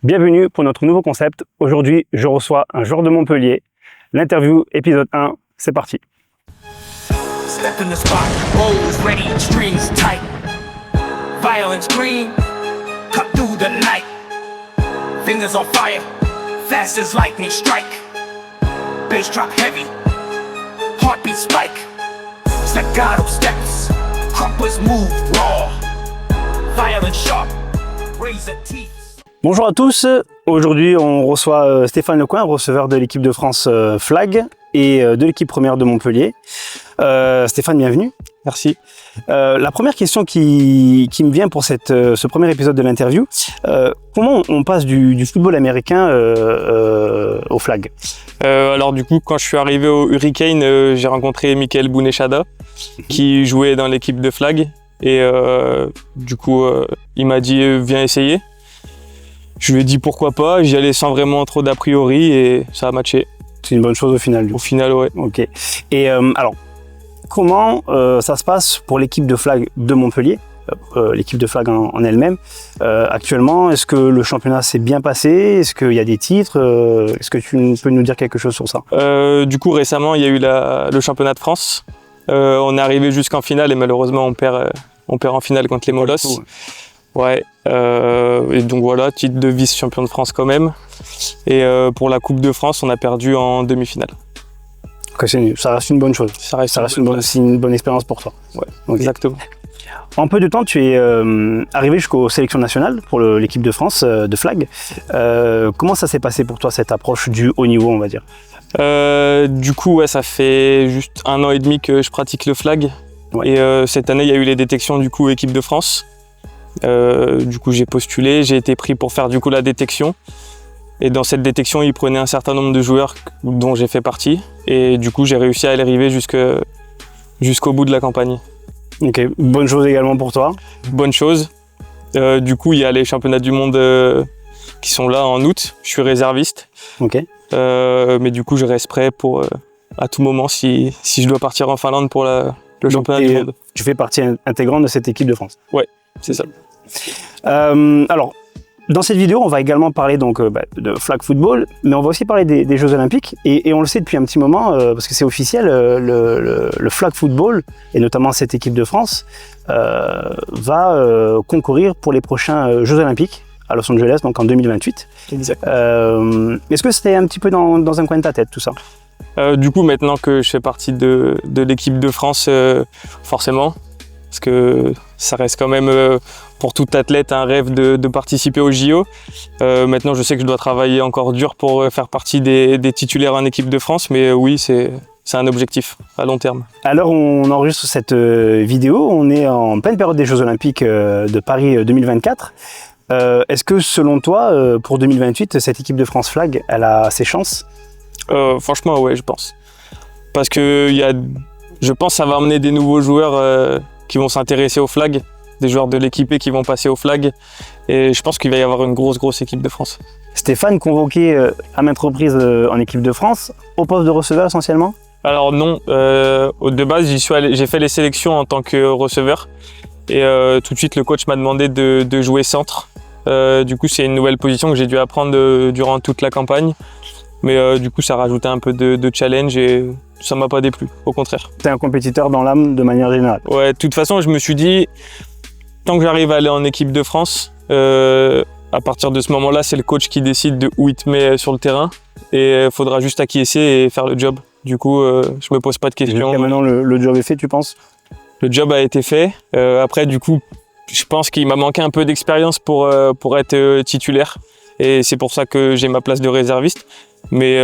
Bienvenue pour notre nouveau concept. Aujourd'hui, je reçois un joueur de Montpellier. L'interview épisode 1, c'est parti. Step in the spot, O's ready, strings tight. Violence green, cut through the night. Fingers on fire, fast as lightning strike. Bass drop heavy, heartbeat spike. Staccato steps, crumpers move raw. Violence sharp, razor teeth. Bonjour à tous, aujourd'hui on reçoit Stéphane Lecoin, receveur de l'équipe de France Flag et de l'équipe première de Montpellier. Stéphane, bienvenue. Merci. La première question qui me vient pour ce premier épisode de l'interview, comment on passe du football américain au Flag? Alors du coup, quand je suis arrivé au Hurricane, j'ai rencontré Michael Bounechada, qui jouait dans l'équipe de Flag. Et du coup, il m'a dit « viens essayer ». Je lui ai dit pourquoi pas, j'y allais sans vraiment trop d'a priori et ça a matché. C'est une bonne chose au final. Au final, ouais. Ok. Et alors, comment ça se passe pour l'équipe de Flag de Montpellier, l'équipe de Flag en elle-même actuellement? Est-ce que le championnat s'est bien passé? Est-ce qu'il y a des titres? Est-ce que tu peux nous dire quelque chose sur ça? Du coup, récemment, il y a eu le championnat de France. On est arrivé jusqu'en finale et malheureusement, on perd en finale contre les Molosses. Ouais, et donc voilà, titre de vice-champion de France quand même. Et pour la Coupe de France, on a perdu en demi-finale. Okay, ça reste une bonne chose. Ça reste une bonne expérience pour toi. Ouais, okay. Exactement. En peu de temps, tu es arrivé jusqu'aux sélections nationales pour l'équipe de France de Flag. Comment ça s'est passé pour toi, cette approche du haut niveau, on va dire? Du coup, ouais, ça fait juste 1 an et demi que je pratique le Flag. Ouais. Et cette année, il y a eu les détections du coup équipe de France. Du coup, j'ai postulé, j'ai été pris pour faire du coup la détection. Et dans cette détection, ils prenaient un certain nombre de joueurs dont j'ai fait partie. Et du coup, j'ai réussi à y arriver jusqu'au bout de la campagne. Ok, bonne chose également pour toi. Bonne chose. Du coup, il y a les championnats du monde qui sont là en août. Je suis réserviste. Ok. Mais du coup, je reste prêt pour à tout moment si je dois partir en Finlande pour le championnat du monde. Tu fais partie intégrante de cette équipe de France? Ouais, c'est ça. Alors, dans cette vidéo, on va également parler donc de flag football, mais on va aussi parler des Jeux Olympiques. Et on le sait depuis un petit moment, parce que c'est officiel, le flag football, et notamment cette équipe de France, va concourir pour les prochains Jeux Olympiques à Los Angeles, donc en 2028. Exact. Est-ce que c'était un petit peu dans un coin de ta tête, tout ça? Du coup, maintenant que je fais partie de l'équipe de France, forcément, parce que ça reste quand même pour tout athlète un rêve de participer aux JO. Maintenant, je sais que je dois travailler encore dur pour faire partie des titulaires en équipe de France, mais oui, c'est un objectif à long terme. À l'heure où on enregistre cette vidéo, on est en pleine période des Jeux Olympiques de Paris 2024. Est-ce que selon toi, pour 2028, cette équipe de France Flag, elle a ses chances? Franchement, ouais, je pense. Parce que je pense que ça va amener des nouveaux joueurs qui vont s'intéresser au flag, des joueurs de l'équipe qui vont passer au flag. Et je pense qu'il va y avoir une grosse équipe de France. Stéphane, convoqué à maintes reprises en équipe de France, au poste de receveur essentiellement? Alors non, de base, j'ai fait les sélections en tant que receveur. Et tout de suite, le coach m'a demandé de jouer centre. Du coup, c'est une nouvelle position que j'ai dû apprendre durant toute la campagne. Mais du coup, ça rajoutait un peu de challenge et ça m'a pas déplu, au contraire. Tu es un compétiteur dans l'âme de manière générale? Ouais, de toute façon, je me suis dit, tant que j'arrive à aller en équipe de France, à partir de ce moment-là, c'est le coach qui décide de où il te met sur le terrain. Et il faudra juste acquiescer et faire le job. Du coup, je me pose pas de questions. Et maintenant, le job est fait, tu penses? Le job a été fait. Après, du coup, je pense qu'il m'a manqué un peu d'expérience pour être titulaire. Et c'est pour ça que j'ai ma place de réserviste. Mais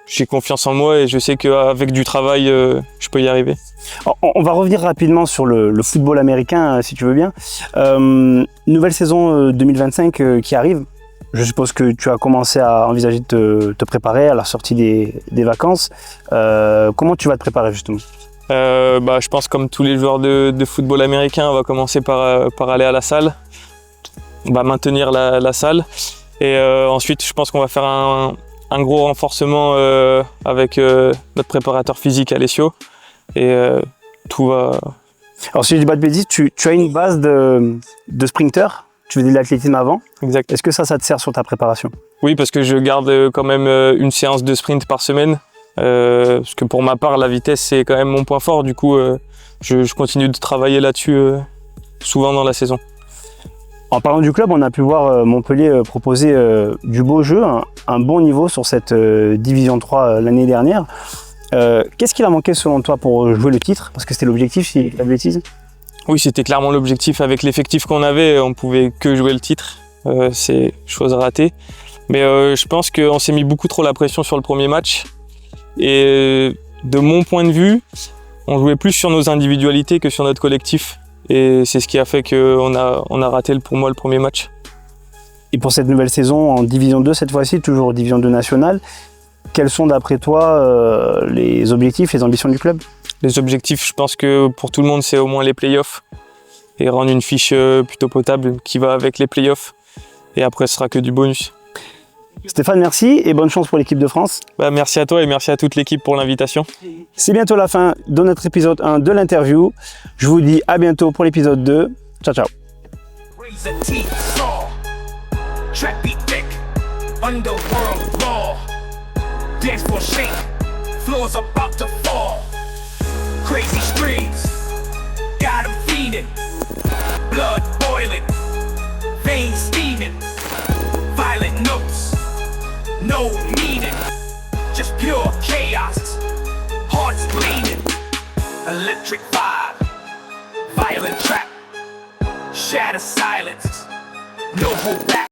j'ai confiance en moi et je sais qu'avec du travail, je peux y arriver. On va revenir rapidement sur le football américain, si tu veux bien. Nouvelle saison 2025 qui arrive. Je suppose que tu as commencé à envisager de te préparer à la sortie des vacances. Comment tu vas te préparer justement? Je pense comme tous les joueurs de football américain, on va commencer par aller à la salle. On va maintenir la salle. Et ensuite, je pense qu'on va faire un gros renforcement avec notre préparateur physique Alessio. Et tout va... Alors si je dis pas de bêtises, tu as une base de sprinter? tu faisais de l'athlétisme avant. Exact. Est-ce que ça te sert sur ta préparation? Oui, parce que je garde quand même une séance de sprint par semaine. Parce que pour ma part, la vitesse, c'est quand même mon point fort. Du coup, je continue de travailler là-dessus souvent dans la saison. En parlant du club, on a pu voir Montpellier proposer du beau jeu, un bon niveau sur cette Division 3 l'année dernière. Qu'est-ce qu'il a manqué selon toi pour jouer le titre? Parce que c'était l'objectif, si je dis pas de bêtises. Oui, c'était clairement l'objectif. Avec l'effectif qu'on avait, on pouvait que jouer le titre. C'est chose ratée. Mais je pense qu'on s'est mis beaucoup trop la pression sur le premier match. Et de mon point de vue, on jouait plus sur nos individualités que sur notre collectif. Et c'est ce qui a fait qu'on a raté pour moi le premier match. Et pour cette nouvelle saison en Division 2, cette fois-ci, toujours Division 2 nationale, quels sont d'après toi les objectifs, les ambitions du club? Les objectifs, je pense que pour tout le monde, c'est au moins les playoffs. Et rendre une fiche plutôt potable qui va avec les playoffs. Et après, ce sera que du bonus. Stéphane, merci et bonne chance pour l'équipe de France. Merci à toi et merci à toute l'équipe pour l'invitation. C'est bientôt la fin de notre épisode 1 de l'interview. Je vous dis à bientôt pour l'épisode 2. Ciao, ciao. Razor teeth saw, track beat thick, underworld raw, dance floor shake, floors about to fall, crazy streets, got 'em feeding, blood boiling, veins steaming, violent notes, no meaning, just pure chaos, hearts bleeding, electric vibe, violent trap. Shatter silence, no hold back.